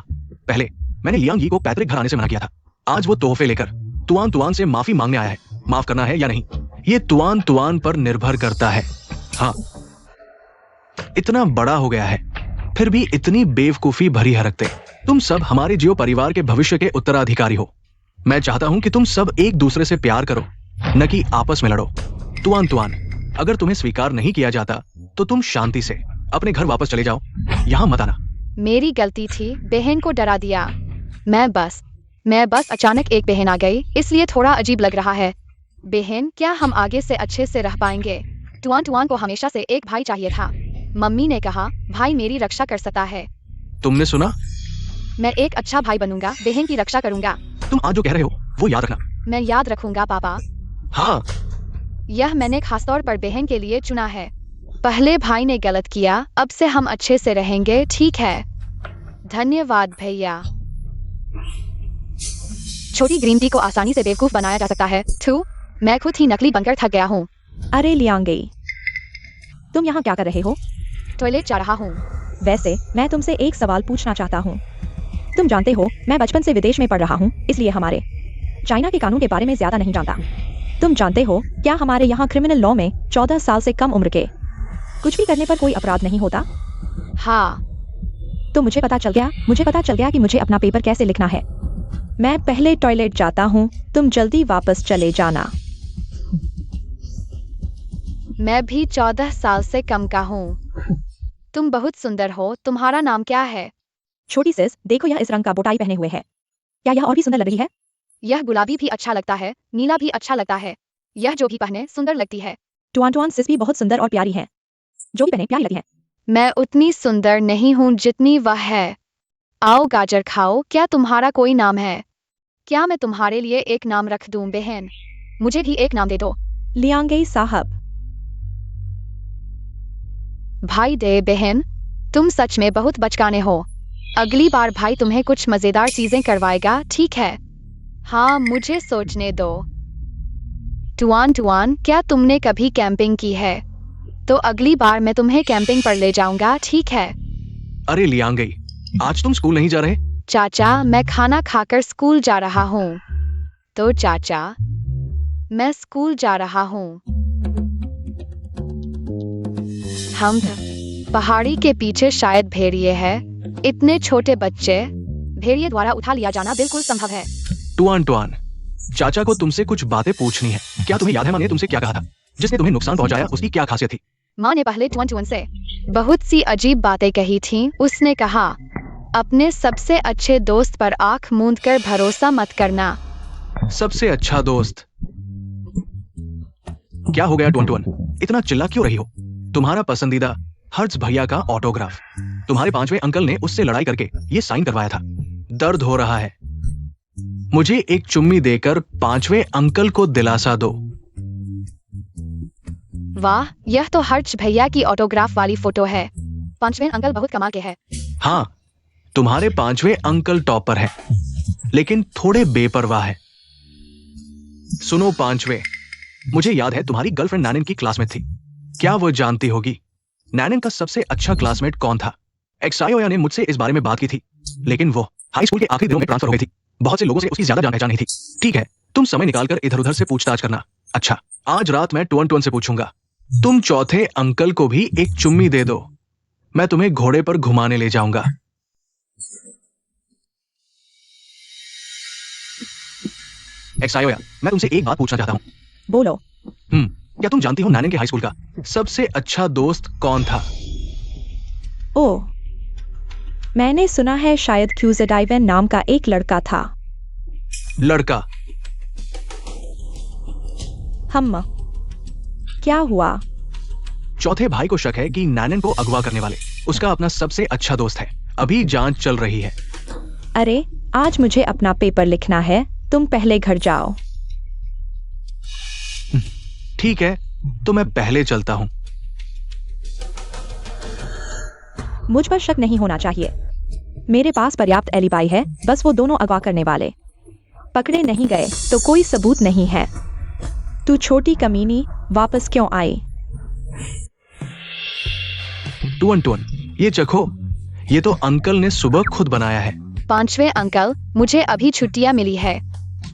A: पहले मैंने लियांग यी को पैतृक घर आने से मना किया था। आज वो तोहफे लेकर तुआन तुआन से माफी मांगने आया है। माफ करना है या नहीं, ये तुआन तुआन पर निर्भर करता है। हाँ, इतना बड़ा हो गया है, फिर भी इतनी बेवकूफी भरी हरकतें। तुम सब हमारे जियो परिवार के भविष्य के उत्तराधिकारी हो। मैं चाहता हूं कि तुम सब एक दूसरे से प्यार करो, न कि आपस में लड़ो। तुआन तुआन, अगर तुम्हें स्वीकार नहीं किया जाता तो तुम शांति से अपने घर वापस चले जाओ, यहां मत आना।
B: मेरी गलती थी, बहन को डरा दिया। मैं बस अचानक एक बहन आ गई, इसलिए थोड़ा अजीब लग रहा है। बहन, क्या हम आगे से अच्छे से रह पाएंगे? टुआन टुआन को हमेशा से एक भाई चाहिए था। मम्मी ने कहा भाई मेरी रक्षा कर सकता है।
A: तुमने सुना?
B: मैं एक अच्छा भाई बनूंगा, बहन की रक्षा करूंगा।
A: तुम आज जो कह रहे हो वो याद रखना।
B: मैं याद रखूंगा पापा।
A: हाँ।
B: यह मैंने खासतौर पर बहन के लिए चुना है। पहले भाई ने गलत किया, अब से हम अच्छे से रहेंगे, ठीक है? धन्यवाद भैया। छोटी ग्रीन टी को आसानी से बेवकूफ बनाया जा सकता है। थू, मैं खुद ही नकली बनकर थक गया हूँ।
C: अरे लियांगई, तुम यहाँ क्या कर रहे हो?
B: टॉयलेट जा रहा हूँ।
C: वैसे मैं तुमसे एक सवाल पूछना चाहता हूँ। तुम जानते हो मैं बचपन से विदेश में पढ़ रहा हूँ, इसलिए हमारे चाइना के कानून के बारे में ज्यादा नहीं जानता। तुम जानते हो क्या हमारे यहाँ क्रिमिनल लॉ में 14 साल से कम उम्र के कुछ भी करने पर कोई अपराध नहीं होता?
B: हाँ।
C: तो मुझे पता चल गया कि मुझे अपना पेपर कैसे लिखना है। मैं पहले टॉयलेट जाता हूँ, तुम जल्दी वापस चले जाना।
B: मैं भी 14 साल से कम का हूँ। तुम बहुत सुंदर हो, तुम्हारा नाम क्या है?
C: छोटी सिस, देखो यह इस रंग का बोटाई पहने हुए है। क्या यह और भी सुंदर लग रही है?
B: यह गुलाबी भी अच्छा लगता है, नीला भी अच्छा लगता है। यह जो भी पहने सुंदर लगती है।
C: टुआन सिस भी बहुत सुंदर और प्यारी है। जो भी पहने प्यारी लगती है।
B: मैं उतनी सुंदर नहीं हूँ जितनी वह है। आओ गाजर खाओ। क्या तुम्हारा कोई नाम है? क्या मैं तुम्हारे लिए एक नाम रख दूं बहन? मुझे भी एक नाम दे दो।
C: लियांगई साहब।
B: भाई दे बहन, तुम सच में बहुत बचकाने हो। अगली बार भाई तुम्हें कुछ मजेदार चीजें करवाएगा, ठीक है? हाँ, मुझे सोचने दो। टुआन, क्या तुमने कभी कैंपिंग की है? तो अगली बार मैं तुम्हें कैंपिंग पर ले जाऊंगा, ठीक है?
A: अरे लियांगई, आज तुम स्कूल नहीं जा रहे?
B: चाचा, मैं खाना खाकर स्कूल जा रहा हूँ। तो चाचा, मैं स्कूल जा रहा हूँ। हम पहाड़ी के पीछे शायद भेड़िए है। इतने छोटे बच्चे भेड़िए द्वारा उठा लिया जाना बिल्कुल संभव है।
A: टुआन, चाचा को तुमसे कुछ बातें पूछनी है। क्या तुम्हें याद है माँ ने तुमसे क्या कहा था? जिसने तुम्हें नुकसान पहुंचाया उसकी क्या खासियत थी?
B: माँ ने पहले टुआन से बहुत सी अजीब बातें कही थीं। उसने कहा, अपने सबसे अच्छे दोस्त पर आंख मूंद कर भरोसा मत करना।
A: सबसे अच्छा दोस्त? क्या हो गया टुआन? इतना चिल्ला क्यों रही हो? तुम्हारा पसंदीदा हर्ष भैया का ऑटोग्राफ। तुम्हारे 5वें अंकल ने उससे लड़ाई करके ये साइन करवाया था। दर्द हो रहा है। मुझे एक चुम्मी देकर 5वें अंकल को दिलासा दो।
B: वाह, यह तो हर्ष भैया की ऑटोग्राफ वाली फोटो है। 5वें अंकल बहुत कमाल के हैं।
A: हाँ, तुम्हारे 5वें अंकल टॉपर है, लेकिन थोड़े बेपरवाह है। सुनो 5वें, मुझे याद है तुम्हारी गर्लफ्रेंड नैनन की क्लासमेट थी। क्या वो जानती होगी नैनन का सबसे अच्छा क्लासमेट कौन था? एक्सायोया ने मुझसे इस बारे में बात की थी, लेकिन वो हाई स्कूल के आखिरी दिनों में ट्रांसफर हो गई थी। बहुत से लोगों से उसकी ज्यादा जान पहचान नहीं थी। ठीक है, तुम समय निकालकर इधर उधर से पूछताछ करना। अच्छा, आज रात मैं टुआन से पूछूंगा। तुम चौथे अंकल को भी एक चुम्मी दे दो। मैं तुम्हें घोड़े पर घुमाने ले जाऊंगा। एक्सायोया, मैं तुमसे एक बात पूछना चाहता हूँ।
C: बोलो।
A: क्या तुम जानती हो नैनन के हाई स्कूल का सबसे अच्छा दोस्त कौन था?
C: ओह, मैंने सुना है शायद क्यूजेडाइवेन नाम का एक लड़का था।
A: लड़का?
C: हम क्या हुआ?
A: चौथे भाई को शक है कि नैनन को अगवा करने वाले उसका अपना सबसे अच्छा दोस्त है। अभी जांच चल रही है।
C: अरे, आज मुझे अपना पेपर लिखना है, तुम पहले घर जाओ।
A: ठीक है, तो मैं पहले चलता हूं।
C: मुझ पर शक नहीं होना चाहिए। मेरे पास पर्याप्त एलिबाई है, बस वो दोनों अगवा करने वाले पकड़े नहीं गए तो कोई सबूत नहीं है। तू छोटी कमीनी, वापस क्यों आई?
A: टुआन, ये चखो। ये तो अंकल ने सुबह खुद बनाया है।
B: 5वें अंकल, मुझे अभी छुट्टियां मिली है।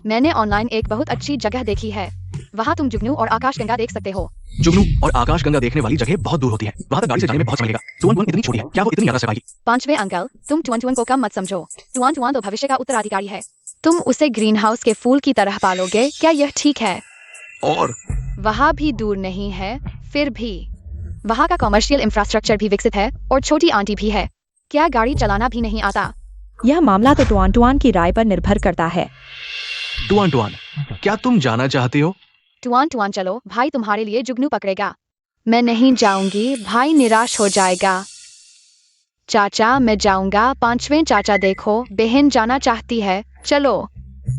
B: मैंने ऑनलाइन एक बहुत अच्छी जगह देखी है। वहाँ तुम जुगनू और आकाशगंगा देख सकते हो।
A: जुगनू और आकाशगंगा देखने वाली जगह बहुत दूर होती है। वहाँ तक गाड़ी से जाने में बहुत समय लगेगा। टुआन इतनी छोटी है, क्या वो इतनी यात्रा से पाएगी?
B: 5वें अंकल, तुम टुआन को कम मत समझो। टुआन तो भविष्य का उत्तराधिकारी है। तुम उसे ग्रीन हाउस के फूल की तरह पालोगे, क्या यह ठीक है?
A: और
B: वहाँ भी दूर नहीं है, फिर भी वहाँ का कॉमर्शियल इंफ्रास्ट्रक्चर भी विकसित है और छोटी आंटी भी है। क्या गाड़ी चलाना भी नहीं आता?
C: यह मामला तो टुआन की राय पर निर्भर करता है।
A: टुआन, क्या तुम जाना चाहती हो?
B: टुआन, चलो, भाई तुम्हारे लिए जुगनू पकड़ेगा। मैं नहीं जाऊंगी, भाई निराश हो जाएगा। चाचा, मैं जाऊंगा। 5वें चाचा, देखो, बहन जाना चाहती है, चलो।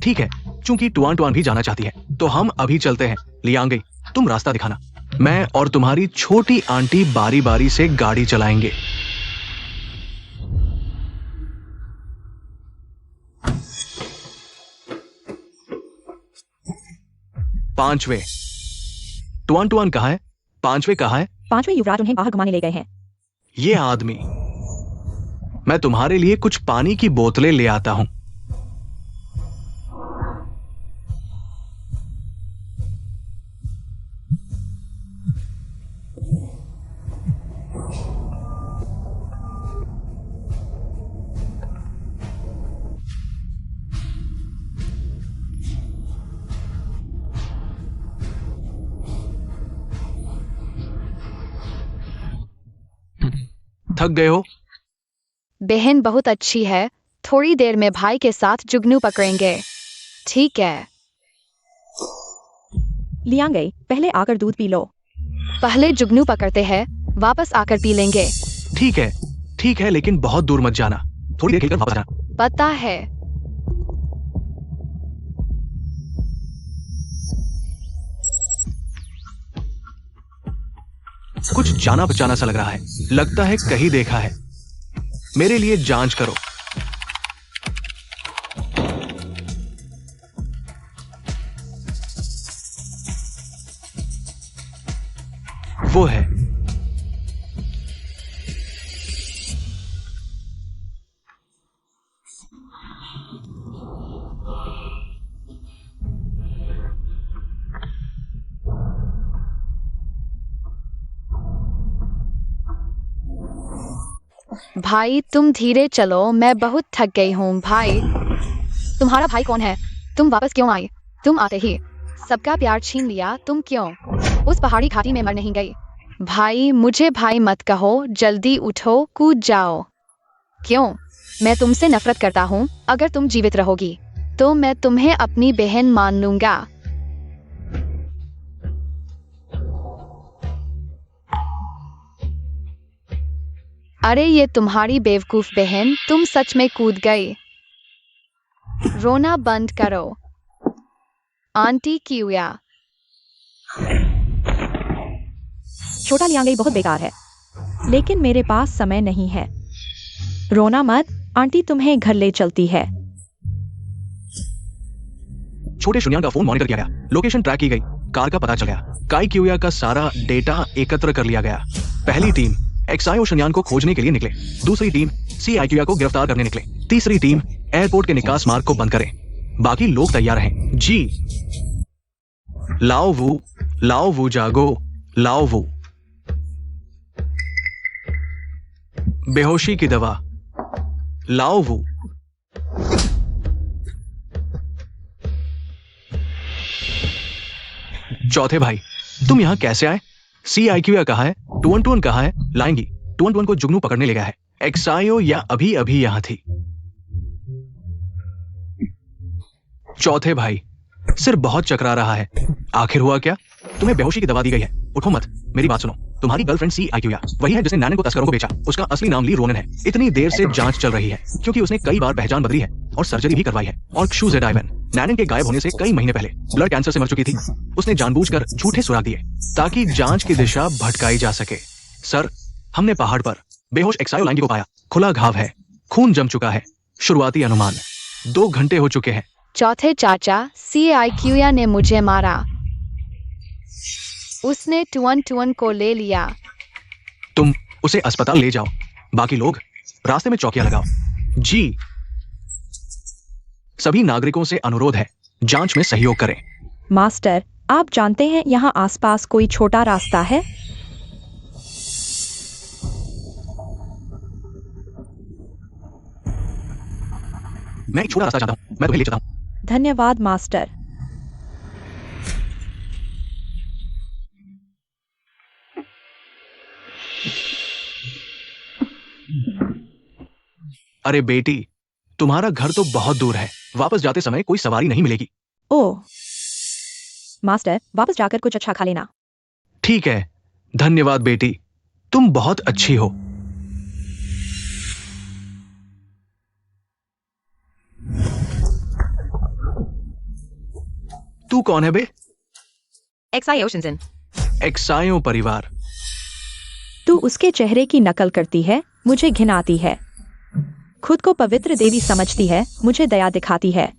A: ठीक है, चूंकि टुआन भी जाना चाहती है, तो हम अभी चलते हैं। लियांगई, तुम रास्ता दिखाना। मैं और तुम्हारी छोटी आंटी बारी बारी से गाड़ी चलाएंगे। पांचवे। टुआन टुआन कहाँ है? पांचवे कहाँ है?
C: पांचवें युवराज उन्हें बाहर घुमाने ले गए हैं।
A: ये आदमी। मैं तुम्हारे लिए कुछ पानी की बोतलें ले आता हूं। थक गए हो?
B: बहन बहुत अच्छी है, थोड़ी देर में भाई के साथ जुगनू पकड़ेंगे। ठीक है।
C: लियांग गई, पहले आकर दूध पी लो।
B: पहले जुगनू पकड़ते हैं, वापस आकर पी लेंगे।
A: ठीक है, लेकिन बहुत दूर मत जाना। थोड़ी देर खेलकर वापस आना।
B: पता है।
A: कुछ जाना पहचाना सा लग रहा है। लगता है कहीं देखा है। मेरे लिए जांच करो। वो है।
B: भाई तुम धीरे चलो, मैं बहुत थक गई हूँ। भाई, तुम्हारा भाई कौन है? तुम वापस क्यों आई? तुम आते ही सबका प्यार छीन लिया। तुम क्यों उस पहाड़ी घाटी में मर नहीं गई? भाई, मुझे भाई मत कहो, जल्दी उठो, कूद जाओ। क्यों? मैं तुमसे नफरत करता हूँ। अगर तुम जीवित रहोगी तो मैं तुम्हें अपनी बहन मान लूंगा। अरे ये तुम्हारी बेवकूफ बहन, तुम सच में कूद गई। रोना बंद करो। आंटी क्यूया।
C: छोटा लियांग बहुत बेकार है, लेकिन मेरे पास समय नहीं है। रोना मत, आंटी तुम्हें घर ले चलती है।
A: छोटे शुन्यान का फोन मॉनिटर किया गया, लोकेशन ट्रैक की गई, कार का पता चल गया, काई क्यूया का सारा डेटा एकत्र कर लिया गया। पहली टीम एक्सायो शुन्यान को खोजने के लिए निकले, दूसरी टीम सी आई क्यूया को गिरफ्तार करने निकले, तीसरी टीम एयरपोर्ट के निकास मार्ग को बंद करे। बाकी लोग तैयार हैं। जी। लाओ वू जागो, लाओ वू। बेहोशी की दवा, लाओ वू। चौथे भाई, तुम यहां कैसे आए? सी आई क्यू कहा है? टुअन टुअन कहा है? लाएंगी। टुअन टुअन को जुगनू पकड़ने ले गया है। एक्सायो या अभी अभी यहां थी? चौथे भाई, सिर बहुत चकरा रहा है। आखिर हुआ क्या? तुम्हें बेहोशी की दवा दी गई है। उठो मत, मेरी बात सुनो। तुम्हारी गर्लफ्रेंड सी आई क्यूया वही है जिसने नैनन को तस्करों को बेचा। उसका असली नाम ली रोनन है। इतनी देर से जांच चल रही है क्योंकि उसने कई बार पहचान बदली है और सर्जरी भी करवाई है। और क्षु जेडाइवन नैनन के गायब होने से कई महीने पहले ब्लड कैंसर से मर चुकी थी। उसने जानबूझकर झूठे सुराग दिए ताकि जांच की दिशा भटकाई जा सके। सर, हमने पहाड़ पर बेहोश एक्सायो लाइंगी को पाया। खुला घाव है, खून जम चुका है। शुरुआती अनुमान 2 घंटे हो चुके हैं।
B: चौथे चाचा, सी आई क्यूया ने मुझे मारा। उसने टुअन टुअन को ले लिया।
A: तुम उसे अस्पताल ले जाओ, बाकी लोग रास्ते में चौकियां लगाओ। जी। सभी नागरिकों से अनुरोध है, जांच में सहयोग करें।
C: मास्टर, आप जानते हैं यहाँ आसपास कोई छोटा रास्ता है?
A: मैं एक छोटा रास्ता चाहता हूं, मैं तुम्हें ले चलता हूं।
C: धन्यवाद मास्टर।
A: अरे बेटी, तुम्हारा घर तो बहुत दूर है। वापस जाते समय कोई सवारी नहीं मिलेगी।
C: ओह मास्टर, वापस जाकर कुछ अच्छा खा लेना।
A: ठीक है, धन्यवाद बेटी, तुम बहुत अच्छी हो। तू कौन है बे?
C: एक्सायो शिनजिन।
A: एक्सायो परिवार।
C: तू उसके चेहरे की नकल करती है, मुझे घिन आती है। खुद को पवित्र देवी समझती है, मुझे दया दिखाती है।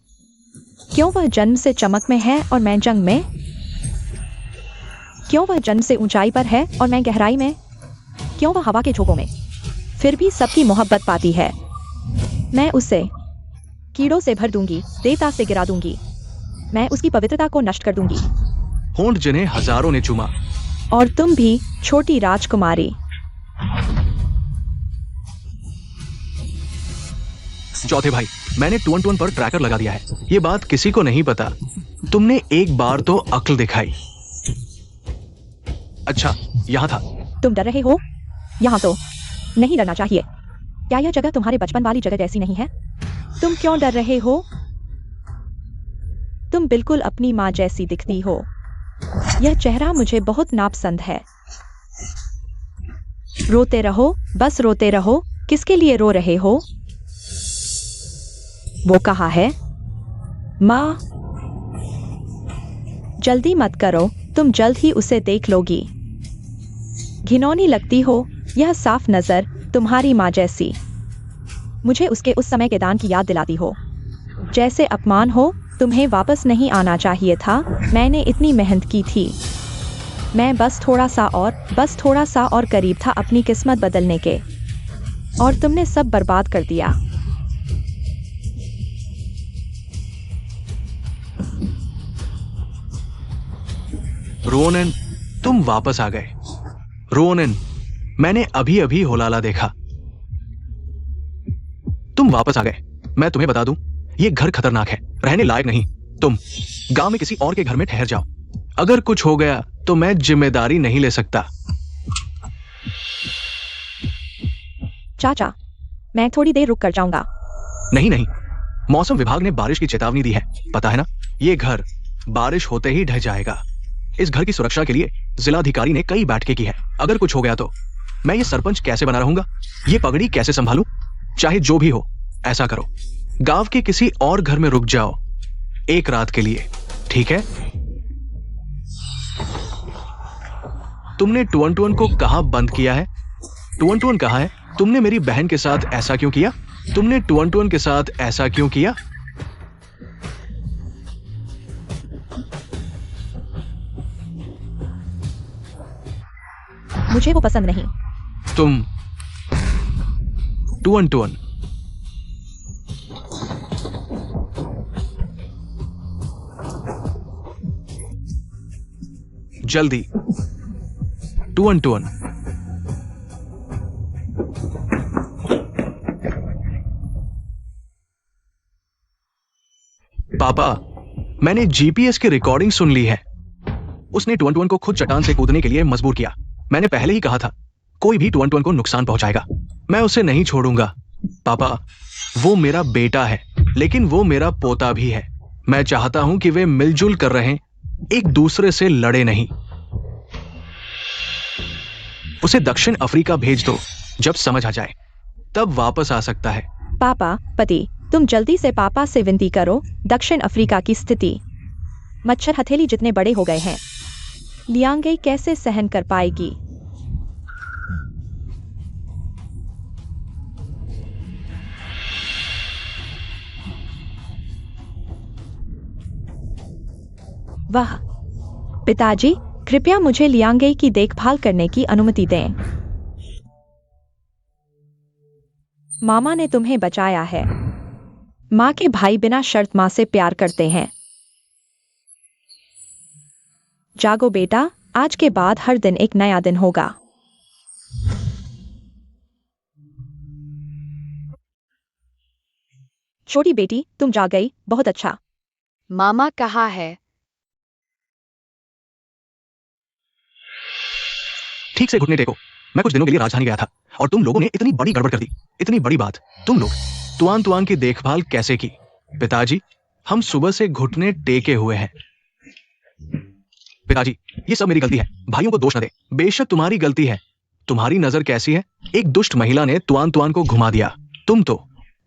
C: क्यों वह जन्म से चमक में है और मैं जंग में? क्यों वह जन्म से ऊंचाई पर है और मैं गहराई में? क्यों वह हवा के झोंकों में फिर भी सबकी मोहब्बत पाती है? मैं उसे कीड़ों से भर दूंगी, देवता से गिरा दूंगी। मैं उसकी पवित्रता को नष्ट कर दूंगी।
A: होंठ जिन्हें हजारों ने चूमा।
C: और तुम भी, छोटी राजकुमारी।
A: चौथे भाई, मैंने 2-1 पर ट्रैकर लगा दिया है। ये बात किसी को नहीं पता। तुमने एक बार तो अक्ल दिखाई। अच्छा, यहाँ था।
C: तुम डर रहे हो? यहाँ तो नहीं डरना चाहिए। क्या यह जगह तुम्हारे बचपन वाली जगह जैसी नहीं है? तुम क्यों डर रहे हो? तुम बिल्कुल अपनी माँ जैसी दिखती हो। यह चेहरा मुझे बहुत नापसंद है। रोते रहो, बस रोते रहो। किसके लिए रो रहे हो? वो कहाँ है? माँ, जल्दी मत करो, तुम जल्द ही उसे देख लोगी। घिनौनी लगती हो, यह साफ नजर, तुम्हारी माँ जैसी। मुझे उसके उस समय के दान की याद दिलाती हो। जैसे अपमान हो, तुम्हें वापस नहीं आना चाहिए था। मैंने इतनी मेहनत की थी। मैं बस थोड़ा सा और करीब था अपनी किस्मत बदलने के, और तुमने सब बर्बाद कर दिया।
A: रोनन, तुम वापस आ गए। रोनन, मैंने अभी अभी होलाला देखा। तुम वापस आ गए। मैं तुम्हें बता दूं, ये घर खतरनाक है, रहने लायक नहीं। तुम गांव में किसी और के घर में ठहर जाओ। अगर कुछ हो गया तो मैं जिम्मेदारी नहीं ले सकता।
C: चाचा, मैं थोड़ी देर रुक कर जाऊंगा।
A: नहीं नहीं, मौसम विभाग ने बारिश की चेतावनी दी है, पता है ना? ये घर बारिश होते ही ढह जाएगा। इस घर की सुरक्षा के लिए जिलाधिकारी ने कई बैठकें की है। अगर कुछ हो गया तो मैं ये सरपंच कैसे बना रहूंगा? ये पगड़ी कैसे संभालूं? चाहे जो भी हो, ऐसा करो, गांव के किसी और घर में रुक जाओ, एक रात के लिए, ठीक है? तुमने 2-1 को कहां बंद किया है? 2-1 कहां है? तुमने मेरी बहन के साथ ऐसा क्यों किया? तुमने 2-1 के साथ ऐसा क्यों किया?
C: मुझे वो पसंद नहीं।
A: तुम 2-1 जल्दी 2-1 पापा, मैंने जीपीएस की रिकॉर्डिंग सुन ली है। उसने 2-1 को खुद चट्टान से कूदने के लिए मजबूर किया। मैंने पहले ही कहा था, कोई भी 2-1 को नुकसान पहुंचाएगा। मैं उसे नहीं छोड़ूंगा। पापा, वो मेरा बेटा है, लेकिन वो मेरा पोता भी है। मैं चाहता हूं कि वे मिलजुल कर रहें, एक दूसरे से लड़े नहीं। उसे दक्षिण अफ्रीका भेज दो। जब समझ आ जाए तब वापस आ सकता है।
C: पापा, पति, तुम जल्दी से पापा से विनती करो। दक्षिण अफ्रीका की स्थिति मच्छर हथेली जितने बड़े हो गए हैं। लियांगे कैसे सहन कर पाएगी? वाह, पिताजी, कृपया मुझे लियांगे की देखभाल करने की अनुमति दें। मामा ने तुम्हें बचाया है। माँ के भाई बिना शर्त माँ से प्यार करते हैं। जागो बेटा, आज के बाद हर दिन एक नया दिन होगा। छोटी बेटी, तुम जाग गई, बहुत अच्छा।
B: मामा कहाँ है?
A: ठीक से घुटने टेको। मैं कुछ दिनों के लिए राजधानी गया था और तुम लोगों ने इतनी बड़ी गड़बड़ कर दी। इतनी बड़ी बात। तुम लोग तुआन की देखभाल कैसे की? पिताजी, हम सुबह से घुटने टेके हुए हैं। पिताजी, ये सब मेरी गलती है। भाइयों को दोष न दे। बेशक तुम्हारी गलती है। तुम्हारी नजर कैसी है? एक दुष्ट महिला ने तुआन को घुमा दिया। तुम तो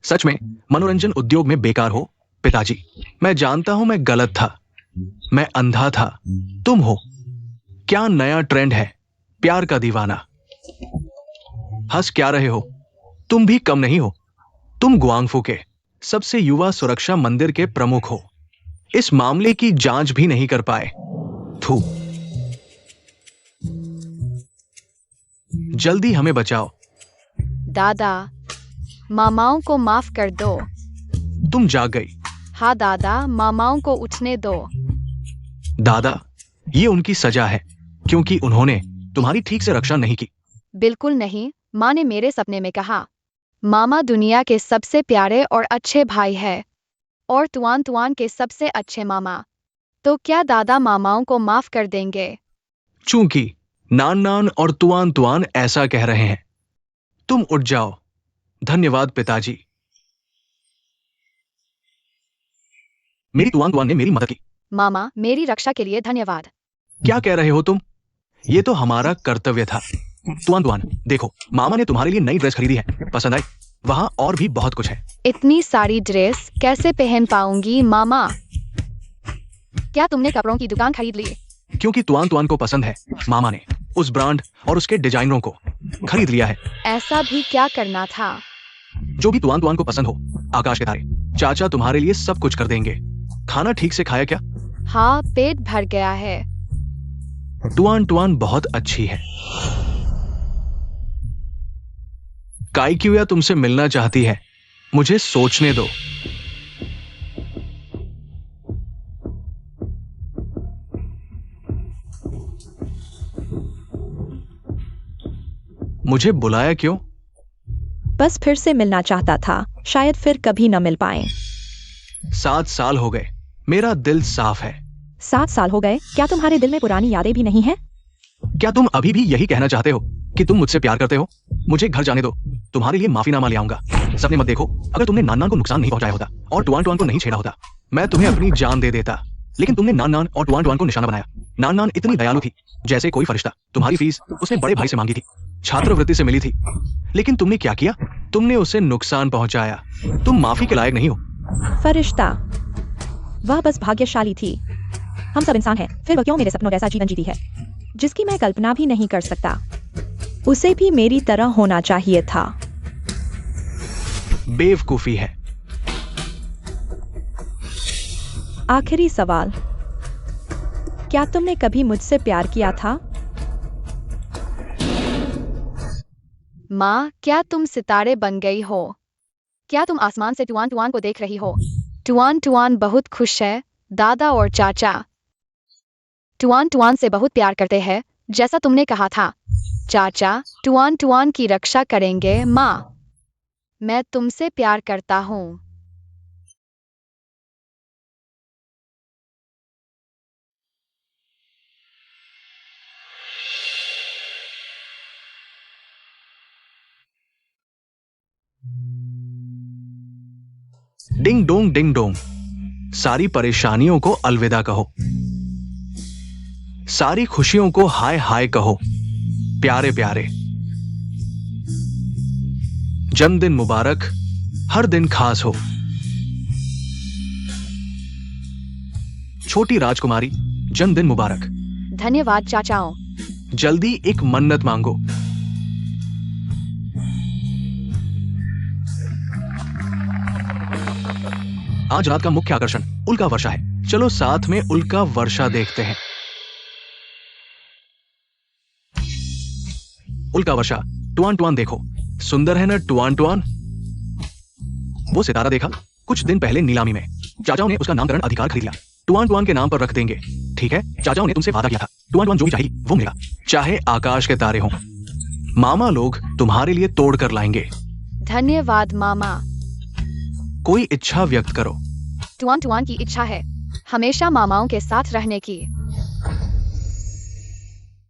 A: सच में मनोरंजन उद्योग में बेकार हो। पिताजी, मैं जानता हूं मैं गलत था। मैं अंधा था। तुम हो। क्या नया ट्रेंड है प्यार का दीवाना। हंस क्या रहे हो, तुम भी कम नहीं हो। तुम गुआंगफू के सबसे युवा सुरक्षा मंदिर के प्रमुख हो, इस मामले की जांच भी नहीं कर पाए। थू, जल्दी हमें बचाओ।
B: दादा, मामाओं को माफ कर दो।
A: तुम जाग गई।
B: हाँ दादा, मामाओं को उठने दो।
A: दादा, ये उनकी सजा है क्योंकि उन्होंने तुम्हारी ठीक से रक्षा नहीं की।
B: बिल्कुल नहीं, माँ ने मेरे सपने में कहा मामा दुनिया के सबसे प्यारे और अच्छे भाई है और तुआन तुआन के सबसे अच्छे मामा। तो क्या दादा मामाओं को माफ कर देंगे?
A: चूंकि नान नान और तुआन तुआन ऐसा कह रहे हैं, तुम उठ जाओ। धन्यवाद पिताजी, मेरी तुआन तुआन ने मेरी मदद की।
B: मामा, मेरी रक्षा के लिए धन्यवाद।
A: क्या कह रहे हो तुम? ये तो हमारा कर्तव्य था। तुआन तुआन, देखो मामा ने तुम्हारे लिए नई ड्रेस खरीदी है, पसंद आई? वहां और भी बहुत कुछ है।
B: इतनी सारी ड्रेस कैसे पहन पाऊंगी मामा? क्या तुमने कपड़ों की दुकान खरीद ली?
A: क्योंकि तुआन तुआन को पसंद है, मामा ने उस ब्रांड और उसके डिजाइनरों को खरीद लिया है।
B: ऐसा भी क्या करना था?
A: जो भी तुआन तुआन को पसंद हो। आकाश के तारे, चाचा तुम्हारे लिए सब कुछ कर देंगे। खाना ठीक से खाया क्या?
B: हाँ, पेट भर गया है।
A: टुआन टुआन बहुत अच्छी है। काइक्यूया तुमसे मिलना चाहती है, मुझे सोचने दो। मुझे बुलाया क्यों?
C: बस फिर से मिलना चाहता था, शायद फिर कभी न मिल पाए।
A: 7 साल हो गए, मेरा दिल साफ है।
C: 7 साल हो गए, क्या तुम्हारे दिल में पुरानी यादें भी नहीं हैं?
A: क्या तुम अभी भी यही कहना चाहते हो कि तुम मुझसे प्यार करते हो? मुझे घर जाने दो, तुम्हारे लिए माफीनामा ले आऊंगा। सपने मत देखो। अगर तुमने नान नान को नुकसान नहीं पहुंचाया होता और टुआन टुआन को नहीं छेड़ा होता, मैं तुम्हें अपनी जान दे देता। लेकिन तुमने नान नान और टुआन टुआन को निशाना बनाया। नान नान इतनी दयालु थी, जैसे कोई फरिश्ता। तुम्हारी फीस उसने बड़े भाई से मांगी थी, छात्रवृत्ति से मिली थी। लेकिन तुमने क्या किया? तुमने उसे नुकसान पहुंचाया। तुम माफी के लायक नहीं हो।
C: फरिश्ता, वह बस भाग्यशाली थी। हम सब इंसान हैं, फिर वह क्यों मेरे सपनों जैसा जीवन जीती है, जिसकी मैं कल्पना भी नहीं कर सकता। उसे भी मेरी तरह होना चाहिए था।
A: बेवकूफी है।
C: आखिरी सवाल, क्या तुमने कभी मुझसे प्यार किया था?
B: माँ, क्या तुम सितारे बन गई हो? क्या तुम आसमान से टुआन टुआन को देख रही हो? टुआन टुआन बहुत खुश है। दादा और चाचा टुआन टुआन से बहुत प्यार करते हैं, जैसा तुमने कहा था। चाचा टुआन टुआन की रक्षा करेंगे। माँ, मैं तुमसे प्यार करता हूँ।
A: डिंग डोंग डिंग डोंग, सारी परेशानियों को अलविदा कहो, सारी खुशियों को हाय हाय कहो। प्यारे प्यारे, जन्मदिन मुबारक, हर दिन खास हो। छोटी राजकुमारी, जन्मदिन मुबारक।
B: धन्यवाद चाचाओं।
A: जल्दी एक मन्नत मांगो। आज रात का मुख्य आकर्षण उल्का वर्षा है। चलो साथ में उल्का वर्षा देखते हैं। उल्का वर्षा, टुआन टुआन देखो, सुंदर है ना टुआन टुआन? वो सितारा देखा कुछ दिन पहले नीलामी में। चाचाओं ने उसका नामकरण अधिकार खरीद लिया। टुआन टुआन के नाम पर रख देंगे, ठीक है? चाचाओं ने तुमसे वादा किया था, टुआन टुआन जो भी चाहिए वो मिलेगा, चाहे आकाश के तारे हों। मामा लोग तुम्हारे लिए तोड़ कर लाएंगे।
B: धन्यवाद मामा।
A: कोई इच्छा व्यक्त करो।
B: टुआन टुआन की इच्छा है हमेशा मामाओं के साथ रहने की।